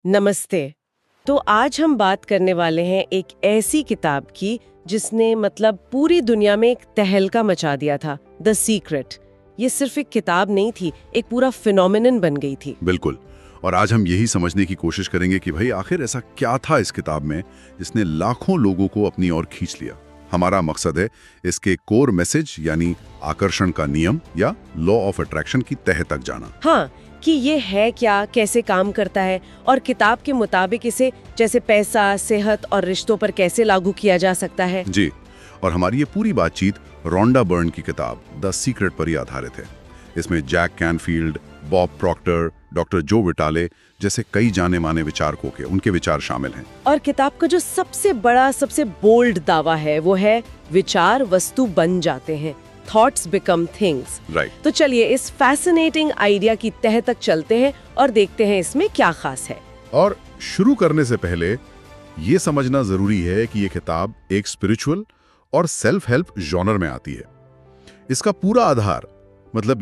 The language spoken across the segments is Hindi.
नमस्ते। तो आज हम बात करने वाले हैं एक ऐसी किताब की जिसने पूरी दुनिया में एक तहलका मचा दिया था, द सीक्रेट। ये सिर्फ एक किताब नहीं थी, एक पूरा फिनोमिनन बन गई थी। बिल्कुल। और आज हम यही समझने की कोशिश करेंगे कि भाई आखिर ऐसा क्या था इस किताब में जिसने लाखों लोगों को अपनी ओर खींच लिया। हमारा मकसद है इसके कोर मैसेज यानी आकर्षण का नियम या लॉ ऑफ अट्रैक्शन की तह तक जाना। हाँ, कि ये है क्या, कैसे काम करता है और किताब के मुताबिक इसे जैसे पैसा, सेहत और रिश्तों पर कैसे लागू किया जा सकता है। जी, और हमारी ये पूरी बातचीत रोंडा बर्न की किताब द सीक्रेट पर ही आधारित है। इसमें Jack Canfield, Bob Proctor, doctor Joe Vitale जैसे कई जाने माने विचारकों के उनके विचार शामिल हैं। और किताब का जो सबसे बड़ा, सबसे बोल्ड दावा है वो है विचार वस्तु बन जाते हैं, थॉट्स बिकम थिंग्स। राइट। तो चलिए इस फैसिनेटिंग आइडिया की तह तक चलते हैं और देखते हैं इसमें क्या खास है। और शुरू करने से पहले ये समझना जरूरी है कि ये किताब एक स्पिरिचुअल और सेल्फ हेल्प जॉनर में आती है। इसका पूरा आधार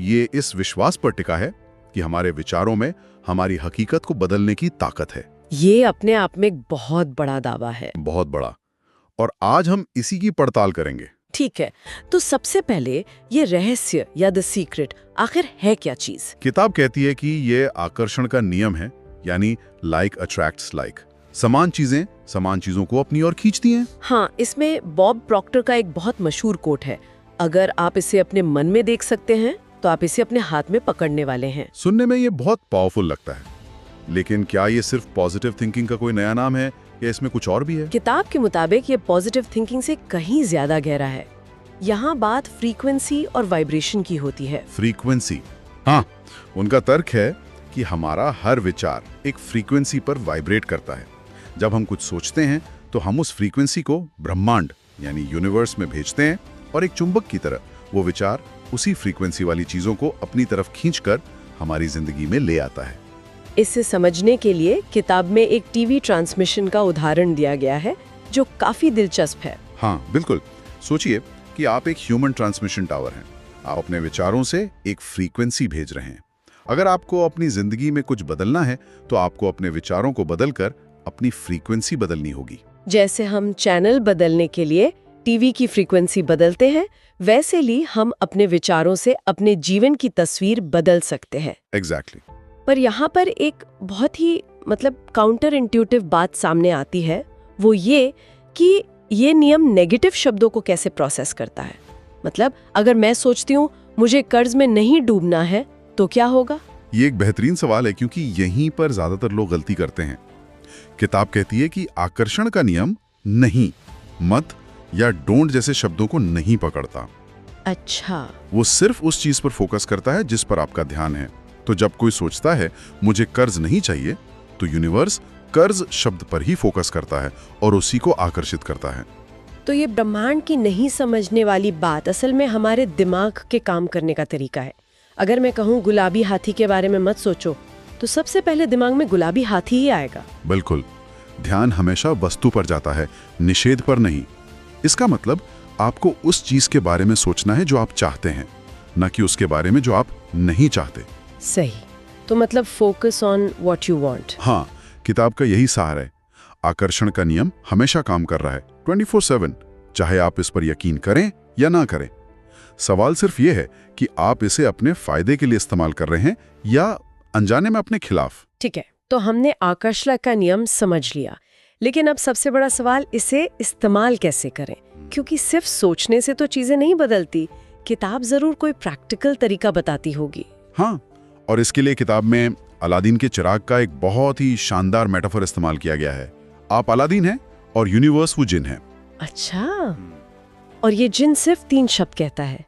ये इस विश्वास पर टिका है कि हमारे विचारों में हमारी हकीकत को बदलने की ताकत है। ये अपने आप में एक बहुत बड़ा दावा है। बहुत बड़ा। और आज हम इसी की पड़ताल करेंगे। ठीक है, तो सबसे पहले ये रहस्य या द सीक्रेट आखिर है क्या चीज? किताब कहती है कि ये आकर्षण का नियम है, यानी लाइक अट्रैक्ट्स लाइक। समान चीजें समान चीजों को अपनी ओर खींचती हैं। हाँ, इसमें बॉब प्रॉक्टर का एक बहुत मशहूर कोट है, अगर आप इसे अपने मन में देख सकते हैं तो आप इसे अपने हाथ में पकड़ने वाले हैं। सुनने में ये बहुत पावरफुल लगता है, लेकिन क्या ये सिर्फ पॉजिटिव थिंकिंग का कोई नया नाम है या इसमें कुछ और भी है? किताब के मुताबिक ये पॉजिटिव थिंकिंग से कहीं ज्यादा गहरा है। यहाँ बात फ्रीक्वेंसी और वाइब्रेशन की होती है। फ्रीक्वेंसी? हाँ, उनका तर्क है कि हमारा हर विचार एक फ्रीक्वेंसी पर वाइब्रेट करता है। जब हम कुछ सोचते हैं तो हम उस फ्रीक्वेंसी को ब्रह्मांड यानी यूनिवर्स में भेजते हैं और एक चुंबक की तरह वो विचार उसी फ्रीक्वेंसी वाली चीजों को अपनी तरफ खींचकर हमारी जिंदगी में ले आता है। इसे समझने के लिए किताब में एक टीवी ट्रांसमिशन का उदाहरण दिया गया है जो काफी दिलचस्प है। हाँ बिल्कुल। सोचिए कि आप एक ह्यूमन ट्रांसमिशन टावर हैं। आप अपने विचारों से एक फ्रीक्वेंसी भेज रहे हैं। अगर आपको अपनी जिंदगी में कुछ बदलना है तो आपको अपने विचारों को बदलकर अपनी फ्रीक्वेंसी बदलनी होगी। जैसे हम चैनल बदलने के लिए टीवी की फ्रीक्वेंसी बदलते हैं, वैसे ही हम अपने विचारों से अपने जीवन की तस्वीर बदल सकते हैं। एग्जैक्टली। पर यहाँ पर एक बहुत ही काउंटर इंट्यूटिव बात सामने आती है, वो ये कि ये नियम नेगेटिव शब्दों को कैसे प्रोसेस करता है। अगर मैं सोचती हूँ मुझे कर्ज में नहीं डूबना है तो क्या होगा? ये एक बेहतरीन सवाल है, क्योंकि यहीं पर ज्यादातर लोग गलती करते हैं। किताब कहती है कि आकर्षण का नियम नहीं, मत या डोंट जैसे शब्दों को नहीं पकड़ता। अच्छा। वो सिर्फ उस चीज पर फोकस करता है जिस पर आपका ध्यान है। तो जब कोई सोचता है मुझे कर्ज नहीं चाहिए, तो यूनिवर्स कर्ज शब्द पर ही फोकस करता है और उसी को आकर्षित करता है। तो ये ब्रह्मांड की नहीं समझने वाली बात असल में हमारे दिमाग के काम करने का तरीका है। अगर मैं कहूँ गुलाबी हाथी के बारे में मत सोचो, तो सबसे पहले दिमाग में गुलाबी हाथी ही आएगा। बिल्कुल। ध्यान हमेशा वस्तु पर जाता है, निषेध पर नहीं। इसका मतलब आपको उस चीज के बारे में सोचना है जो आप चाहते हैं, न कि उसके बारे में जो आप नहीं चाहते। सही। तो focus on what you want. हाँ, किताब का यही सार है। आकर्षण का नियम हमेशा काम कर रहा है 24/7, चाहे आप इस पर यकीन करें या ना करें। सवाल सिर्फ ये है कि आप इसे अपने फायदे के लिए इस्तेमाल कर रहे हैं या अनजाने में अपने खिलाफ। ठीक है, तो हमने आकर्षण का नियम समझ लिया, लेकिन अब सबसे बड़ा सवाल इसे इस्तेमाल कैसे करें, क्योंकि सिर्फ सोचने से तो चीजें नहीं बदलती। किताब जरूर कोई प्रैक्टिकल तरीका बताती होगी। हाँ, और इसके लिए किताब में अलादीन के चिराग का एक बहुत ही शानदार मेटाफर इस्तेमाल किया गया है। आप अलादीन हैं और यूनिवर्स वो जिन है। अच्छा। और ये जिन सिर्फ 3 शब्द कहता है,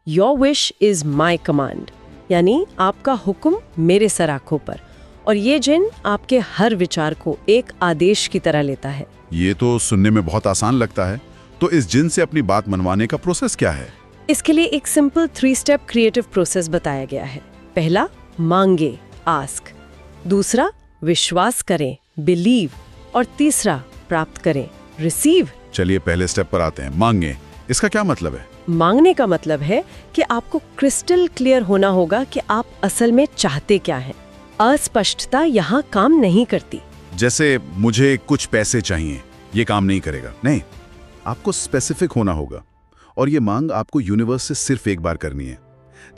your wish is my command, यानी आपका हुक्म मेरे सर आंखों पर। और ये जिन आपके हर विचार को एक आदेश की तरह लेता है। ये तो सुनने में बहुत आसान लगता है। तो इस जिन से अपनी बात मनवाने का प्रोसेस क्या है? इसके लिए एक सिंपल 3 स्टेप क्रिएटिव प्रोसेस बताया गया है। पहला, मांगे, आस्क। दूसरा, विश्वास करें, बिलीव। और तीसरा, प्राप्त करें, रिसीव। चलिए पहले स्टेप पर आते हैं, मांगे। इसका क्या मतलब है? मांगने का मतलब है कि आपको क्रिस्टल क्लियर होना होगा कि आप असल में चाहते क्या हैं। अस्पष्टता यहाँ काम नहीं करती। जैसे मुझे कुछ पैसे चाहिए, ये काम नहीं करेगा। नहीं, आपको स्पेसिफिक होना होगा और ये मांग आपको यूनिवर्स से सिर्फ एक बार करनी है।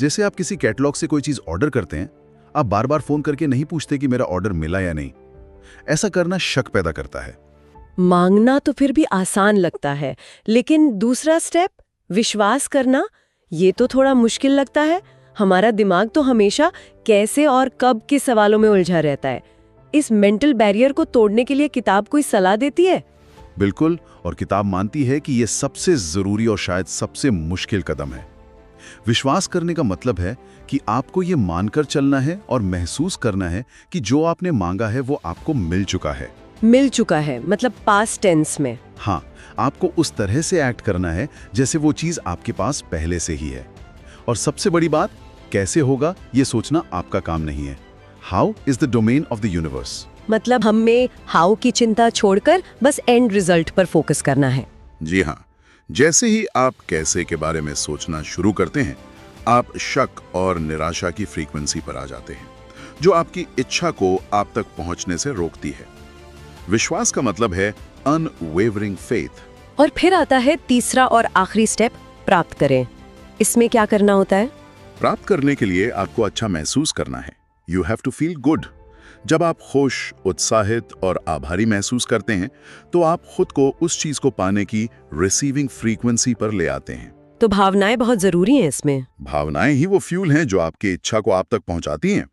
जैसे आप किसी कैटलॉग से कोई चीज ऑर्डर करते हैं, आप बार बार फोन करके नहीं पूछते कि मेरा ऑर्डर मिला या नहीं। ऐसा करना शक पैदा करता है। मांगना तो फिर भी आसान लगता है, लेकिन दूसरा स्टेप विश्वास करना, ये तो थोड़ा मुश्किल लगता है। हमारा दिमाग तो हमेशा कैसे और कब के सवालों में उलझा रहता है। इस मेंटल बैरियर को तोड़ने के लिए किताब कोई सलाह देती है? बिल्कुल, और किताब मानती है कि यह सबसे जरूरी और शायद सबसे मुश्किल कदम है। विश्वास करने का मतलब है कि आपको ये मानकर चलना है और महसूस करना है कि जो आपने मांगा है वो आपको मिल चुका है। मिल चुका है मतलब पास्ट टेंस में? हाँ, आपको उस तरह से एक्ट करना है जैसे वो चीज आपके पास पहले से ही है। और सबसे बड़ी बात, कैसे होगा ये सोचना आपका काम नहीं है। How is the domain of the universe. मतलब हमें हाउ की चिंता छोड़कर बस एंड रिजल्ट पर फोकस करना है। जी हाँ, जैसे ही आप कैसे के बारे में सोचना शुरू करते हैं, आप शक और निराशा की फ्रीक्वेंसी पर आ जाते हैं, जो आपकी इच्छा को आप तक पहुंचने से रोकती है। विश्वास का मतलब है अनवेवरिंग फेथ। और फिर आता है तीसरा और आखिरी स्टेप, प्राप्त करें। इसमें क्या करना होता है? प्राप्त करने के लिए आपको अच्छा महसूस करना है। You have to feel good. जब आप खुश, उत्साहित और आभारी महसूस करते हैं, तो आप खुद को उस चीज को पाने की रिसीविंग फ्रीक्वेंसी पर ले आते हैं। तो भावनाएं बहुत जरूरी हैं इसमें। भावनाएं ही वो फ्यूल हैं जो आपकी इच्छा को आप तक पहुंचाती हैं।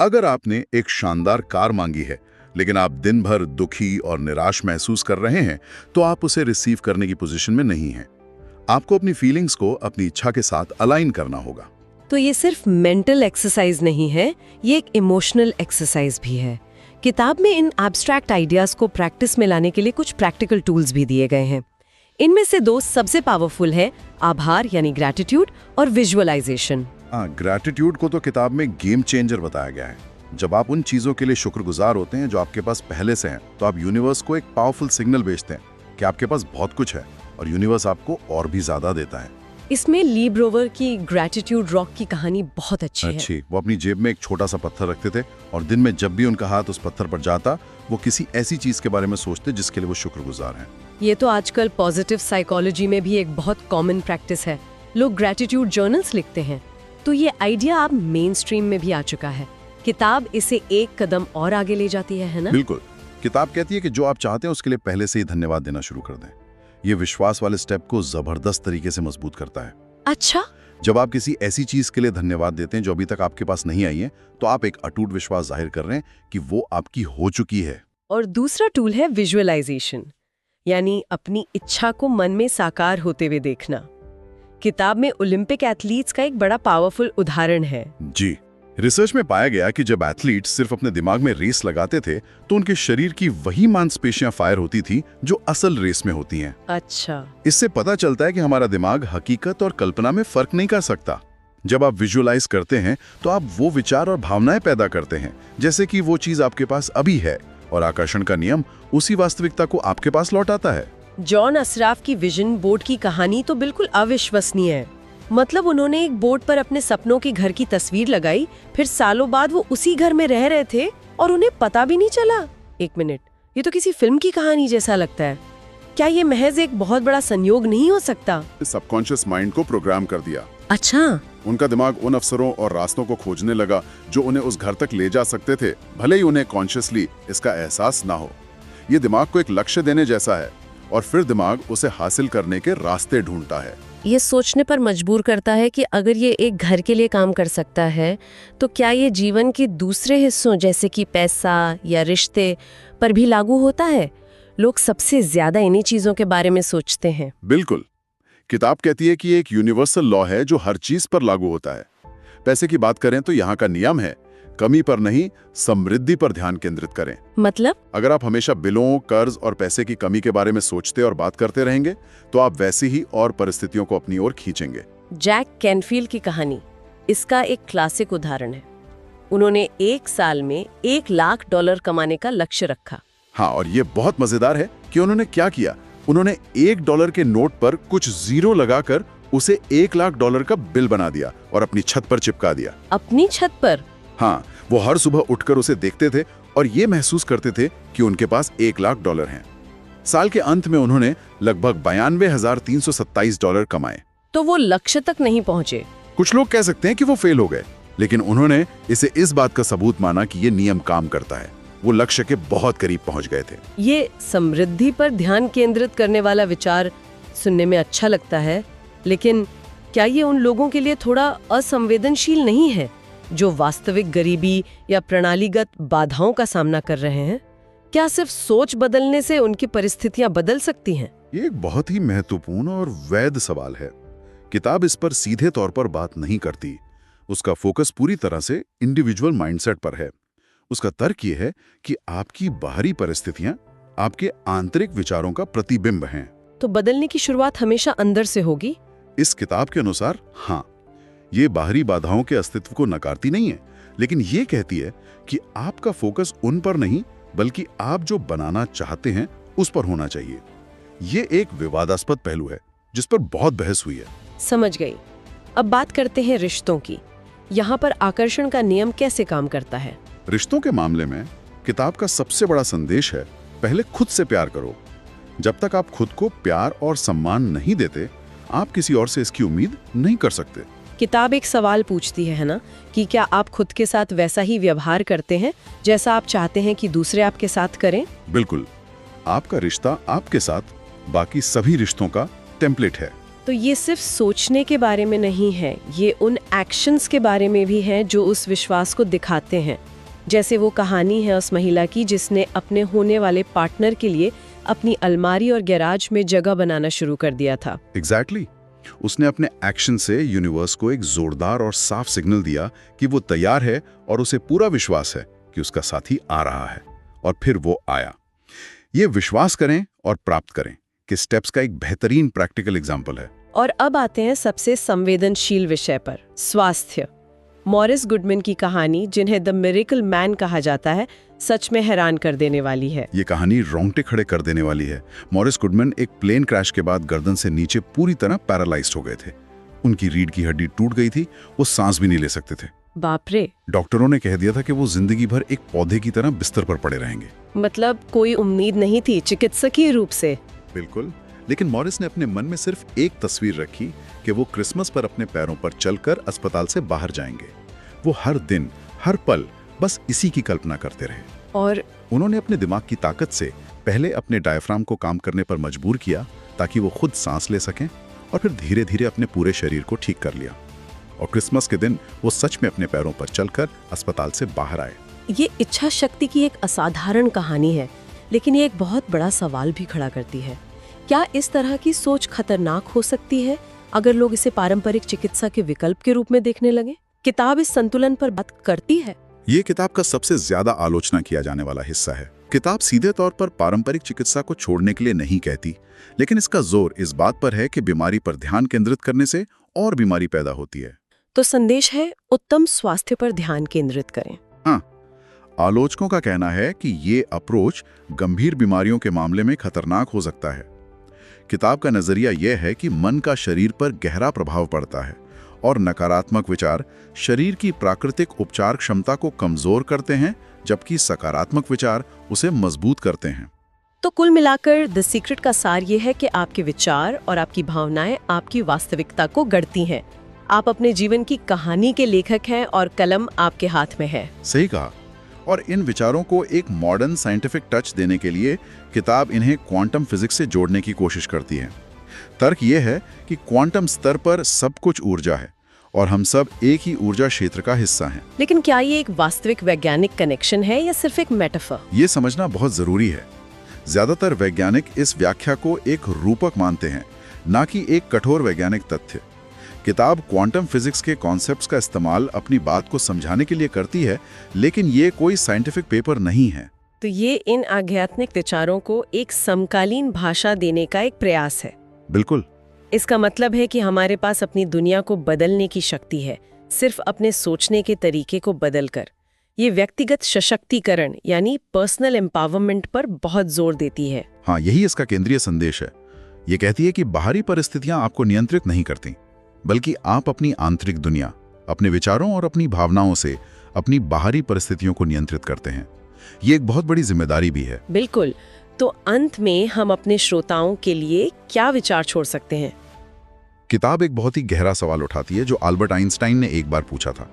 अगर आपने एक शानदार कार मांगी है, लेकिन आप दिन भर दुखी और निराश महसूस कर रहे हैं, तो आप उसे रिसीव करने की पोजीशन में नहीं हैं। आपको अपनी फीलिंग्स को अपनी इच्छा के साथ अलाइन करना होगा। तो ये सिर्फ मेंटल एक्सरसाइज नहीं है, ये एक इमोशनल एक्सरसाइज भी है। किताब में इन एब्स्ट्रैक्ट आइडियाज को प्रैक्टिस में लाने के लिए कुछ प्रैक्टिकल टूल्स भी दिए गए हैं। इनमें से दो सबसे पावरफुल है, आभार यानी ग्रैटिट्यूड और विजुअलाइजेशन। ग्रैटिट्यूड को तो किताब में गेम चेंजर बताया गया है। जब आप उन चीजों के लिए शुक्रगुजार होते हैं जो आपके पास पहले से हैं, तो आप यूनिवर्स को एक पावरफुल सिग्नल भेजते हैं कि आपके पास बहुत कुछ है और यूनिवर्स आपको और भी ज्यादा देता है। इसमें ली ब्रोवर की ग्रैटिट्यूड रॉक की कहानी बहुत अच्छी है। वो अपनी जेब में एक छोटा सा पत्थर रखते थे और दिन में जब भी उनका हाथ उस पत्थर पर जाता, वो किसी ऐसी चीज के बारे में सोचते जिसके लिए वो शुक्रगुजार हैं। ये तो आजकल पॉजिटिव साइकोलॉजी में भी एक बहुत कॉमन प्रैक्टिस है। लोग ग्रैटिट्यूड जर्नल्स लिखते हैं। तो ये आइडिया अब मेन स्ट्रीम में भी आ चुका है। किताब इसे एक कदम और आगे ले जाती है ना? बिल्कुल। किताब कहती है कि जो आप चाहते हैं उसके लिए पहले से ही धन्यवाद देना शुरू कर दें। ये विश्वास वाले स्टेप को जबरदस्त तरीके से मजबूत करता है। अच्छा, जब आप किसी ऐसी चीज के लिए धन्यवाद देते हैं जो अभी तक आपके पास नहीं आई है, तो आप एक अटूट विश्वास जाहिर कर रहे हैं कि वो आपकी हो चुकी है। और दूसरा टूल है विजुअलाइजेशन, यानी अपनी इच्छा को मन में साकार होते हुए देखना। किताब में ओलंपिक एथलीट्स का एक बड़ा पावरफुल उदाहरण है। जी, रिसर्च में पाया गया कि जब एथलीट्स सिर्फ अपने दिमाग में रेस लगाते थे, तो उनके शरीर की वही मांसपेशियां फायर होती थी जो असल रेस में होती हैं। अच्छा, इससे पता चलता है कि हमारा दिमाग हकीकत और कल्पना में फर्क नहीं कर सकता। जब आप विजुअलाइज करते हैं, तो आप वो विचार और भावनाएं पैदा करते हैं जैसे कि वो चीज आपके पास अभी है, और आकर्षण का नियम उसी वास्तविकता को आपके पास लौटाता है। जॉन असराफ की विजन बोर्ड की कहानी तो बिल्कुल अविश्वसनीय है। मतलब उन्होंने एक बोर्ड पर अपने सपनों के घर की तस्वीर लगाई, फिर सालों बाद वो उसी घर में रह रहे थे और उन्हें पता भी नहीं चला। एक मिनट, ये तो किसी फिल्म की कहानी जैसा लगता है। क्या ये महज एक बहुत बड़ा संयोग नहीं हो सकता? सबकॉन्शियस माइंड को प्रोग्राम कर दिया। अच्छा, उनका दिमाग उन अवसरों और रास्तों को खोजने लगा जो उन्हें उस घर तक ले जा सकते थे, भले ही उन्हें कॉन्शियसली इसका एहसास ना हो। ये दिमाग को एक लक्ष्य देने जैसा है, और फिर दिमाग उसे हासिल करने के रास्ते ढूंढता है। ये सोचने पर मजबूर करता है कि अगर ये एक घर के लिए काम कर सकता है, तो क्या ये जीवन के दूसरे हिस्सों जैसे कि पैसा या रिश्ते पर भी लागू होता है? लोग सबसे ज्यादा इन्हीं चीजों के बारे में सोचते हैं। बिल्कुल। किताब कहती है कि एक यूनिवर्सल लॉ है जो हर चीज पर लागू होता है। पैसे की बात करें तो यहाँ का नियम है, कमी पर नहीं, समृद्धि पर ध्यान केंद्रित करें। मतलब अगर आप हमेशा बिलों, कर्ज और पैसे की कमी के बारे में सोचते और बात करते रहेंगे, तो आप वैसी ही और परिस्थितियों को अपनी ओर खींचेंगे। जैक कैनफील्ड की कहानी इसका एक क्लासिक उदाहरण है। उन्होंने एक साल में $1 लाख कमाने का लक्ष्य रखा। हाँ, और ये बहुत मजेदार है कि उन्होंने क्या किया। उन्होंने $1 के नोट पर कुछ जीरो लगाकर उसे $1 लाख का बिल बना दिया और अपनी छत पर चिपका दिया। अपनी छत पर? हाँ, वो हर सुबह उठकर उसे देखते थे और ये महसूस करते थे कि उनके पास $1,00,000 हैं। साल के अंत में उन्होंने लगभग $92,327 कमाए। तो वो लक्ष्य तक नहीं पहुंचे। कुछ लोग कह सकते हैं कि वो फेल हो गए, लेकिन उन्होंने इसे इस बात का सबूत माना कि ये नियम काम करता है। वो लक्ष्य के बहुत करीब पहुंच गए थे। ये समृद्धि पर ध्यान केंद्रित करने वाला विचार सुनने में अच्छा लगता है, लेकिन क्या ये उन लोगों के लिए थोड़ा असंवेदनशील नहीं है जो वास्तविक गरीबी या प्रणालीगत बाधाओं का सामना कर रहे हैं? क्या सिर्फ सोच बदलने से उनकी परिस्थितियां बदल सकती हैं? ये एक बहुत ही महत्वपूर्ण और वैध सवाल है। किताब इस पर सीधे तौर पर बात नहीं करती। उसका फोकस पूरी तरह से इंडिविजुअल माइंडसेट पर है। उसका तर्क ये है कि आपकी बाहरी परिस्थितियां आपके आंतरिक विचारों का प्रतिबिंब हैं। तो बदलने की शुरुआत हमेशा अंदर से होगी? इस किताब के अनुसार हाँ, ये बाहरी बाधाओं के अस्तित्व को नकारती नहीं है, लेकिन ये कहती है कि आपका फोकस उन पर नहीं बल्कि आप जो बनाना चाहते हैं उस पर होना चाहिए। ये एक विवादास्पद पहलू है जिस पर बहुत बहस हुई है। समझ गई। अब बात करते हैं रिश्तों की। यहाँ पर आकर्षण का नियम कैसे काम करता है? रिश्तों के मामले में किताब का सबसे बड़ा संदेश है, पहले खुद से प्यार करो। जब तक आप खुद को प्यार और सम्मान नहीं देते, आप किसी और से इसकी उम्मीद नहीं कर सकते। किताब एक सवाल पूछती है ना, कि क्या आप खुद के साथ वैसा ही व्यवहार करते हैं जैसा आप चाहते हैं कि दूसरे आपके साथ करें? बिल्कुल। आपका रिश्ता आपके साथ बाकी सभी रिश्तों का टेम्पलेट है। तो ये सिर्फ सोचने के बारे में नहीं है, ये उन एक्शंस के बारे में भी है जो उस विश्वास को दिखाते हैं। जैसे वो कहानी है उस महिला की जिसने अपने होने वाले पार्टनर के लिए अपनी अलमारी और गैराज में जगह बनाना शुरू कर दिया था। एग्जैक्टली। उसने अपने एक्शन से यूनिवर्स को एक जोरदार और साफ सिग्नल दिया कि वो तैयार है और उसे पूरा विश्वास है कि उसका साथी आ रहा है। और फिर वो आया। ये विश्वास करें और प्राप्त करें कि स्टेप्स का एक बेहतरीन प्रैक्टिकल एग्जाम्पल है। और अब आते हैं सबसे संवेदनशील विषय पर, स्वास्थ्य। मॉरिस गुडमैन की कहानी, जिन्हें द मिरेकल मैन कहा जाता है, सच में हैरान कर देने वाली है। ये कहानी रोंगटे खड़े कर देने वाली है। मॉरिस गुडमैन एक प्लेन क्रैश के बाद गर्दन से नीचे पूरी तरह पैरालाइज्ड हो गए थे। उनकी रीढ़ की हड्डी टूट गई थी, वो सांस भी नहीं ले सकते थे। बाप रे। डॉक्टरों ने कह दिया था कि वो जिंदगी भर एक पौधे की तरह बिस्तर पर पड़े रहेंगे। मतलब कोई उम्मीद नहीं थी चिकित्सकीय रूप से? बिल्कुल। लेकिन मॉरिस ने अपने मन में सिर्फ एक तस्वीर रखी कि वो क्रिसमस पर अपने पैरों पर चलकर अस्पताल से बाहर जाएंगे। वो हर दिन, हर पल बस इसी की कल्पना करते रहे। और उन्होंने अपने दिमाग की ताकत से पहले अपने डायफ्राम को काम करने पर मजबूर किया ताकि वो खुद सांस ले सकें, और फिर धीरे धीरे अपने पूरे शरीर को ठीक कर लिया। और क्रिसमस के दिन वो सच में अपने पैरों पर चलकर अस्पताल से बाहर आए। ये इच्छा शक्ति की एक असाधारण कहानी है, लेकिन ये एक बहुत बड़ा सवाल भी खड़ा करती है। क्या इस तरह की सोच खतरनाक हो सकती है अगर लोग इसे पारंपरिक चिकित्सा के विकल्प के रूप में देखने लगे? किताब इस संतुलन पर बात करती है। ये किताब का सबसे ज्यादा आलोचना किया जाने वाला हिस्सा है। किताब सीधे तौर पर पारंपरिक चिकित्सा को छोड़ने के लिए नहीं कहती, लेकिन इसका जोर इस बात पर है कि बीमारी पर ध्यान केंद्रित करने से और बीमारी पैदा होती है। तो संदेश है, उत्तम स्वास्थ्य पर ध्यान केंद्रित करें। हाँ, आलोचकों का कहना है कि ये अप्रोच गंभीर बीमारियों के मामले में खतरनाक हो सकता है। किताब का नजरिया यह है कि मन का शरीर पर गहरा प्रभाव पड़ता है और नकारात्मक विचार शरीर की प्राकृतिक उपचार क्षमता को कमजोर करते हैं, जबकि सकारात्मक विचार उसे मजबूत करते हैं। तो कुल मिलाकर द सीक्रेट का सार ये है कि आपके विचार और आपकी भावनाएं आपकी वास्तविकता को गढ़ती हैं। आप अपने जीवन की कहानी के लेखक हैं और कलम आपके हाथ में है। सही कहा। और इन विचारों को एक मॉडर्न साइंटिफिक टच देने के लिए किताब इन्हें क्वांटम फिजिक्स से जोड़ने की कोशिश करती है। तर्क यह है कि क्वांटम स्तर पर सब कुछ ऊर्जा है और हम सब एक ही ऊर्जा क्षेत्र का हिस्सा हैं। लेकिन क्या ये एक वास्तविक वैज्ञानिक कनेक्शन है या सिर्फ एक मेटाफर? ये समझना बहुत जरूरी है। ज्यादातर वैज्ञानिक इस व्याख्या को एक रूपक मानते हैं, न कि एक कठोर वैज्ञानिक तथ्य। किताब क्वांटम फिजिक्स के कॉन्सेप्ट्स का इस्तेमाल अपनी बात को समझाने के लिए करती है, लेकिन ये कोई साइंटिफिक पेपर नहीं है। तो ये इन आध्यात्मिक विचारों को एक समकालीन भाषा देने का एक प्रयास है। बिल्कुल। इसका मतलब है कि हमारे पास अपनी दुनिया को बदलने की शक्ति है, सिर्फ अपने सोचने के तरीके को बदलकर। ये व्यक्तिगत सशक्तिकरण यानी पर्सनल एम्पावरमेंट पर बहुत जोर देती है। हाँ, यही इसका केंद्रीय संदेश है। ये कहती है कि बाहरी परिस्थितियां आपको नियंत्रित नहीं करती, बल्कि आप अपनी आंतरिक दुनिया, अपने विचारों और अपनी भावनाओं से अपनी बाहरी परिस्थितियों को नियंत्रित करते हैं। ये एक बहुत बड़ी जिम्मेदारी भी है। बिल्कुल। तो अंत में हम अपने श्रोताओं के लिए क्या विचार छोड़ सकते हैं? किताब एक बहुत ही गहरा सवाल उठाती है जो अल्बर्ट आइंस्टाइन ने एक बार पूछा था,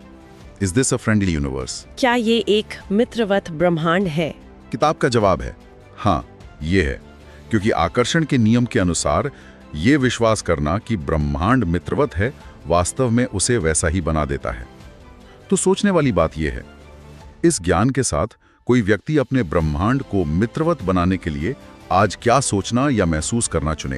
is this a friendly universe? क्या ये एक मित्रवत ब्रह्मांड है? किताब का जवाब है हाँ, ये है। क्योंकि आकर्षण के नियम के अनुसार ये विश्वास करना कि ब्रह्मांड मित्रवत है वास्तव में उसे वैसा ही बना देता है। तो सोचने वाली बात यह है, इस ज्ञान के साथ कोई व्यक्ति अपने ब्रह्मांड को मित्रवत बनाने के लिए आज क्या सोचना या महसूस करना चुनेगा?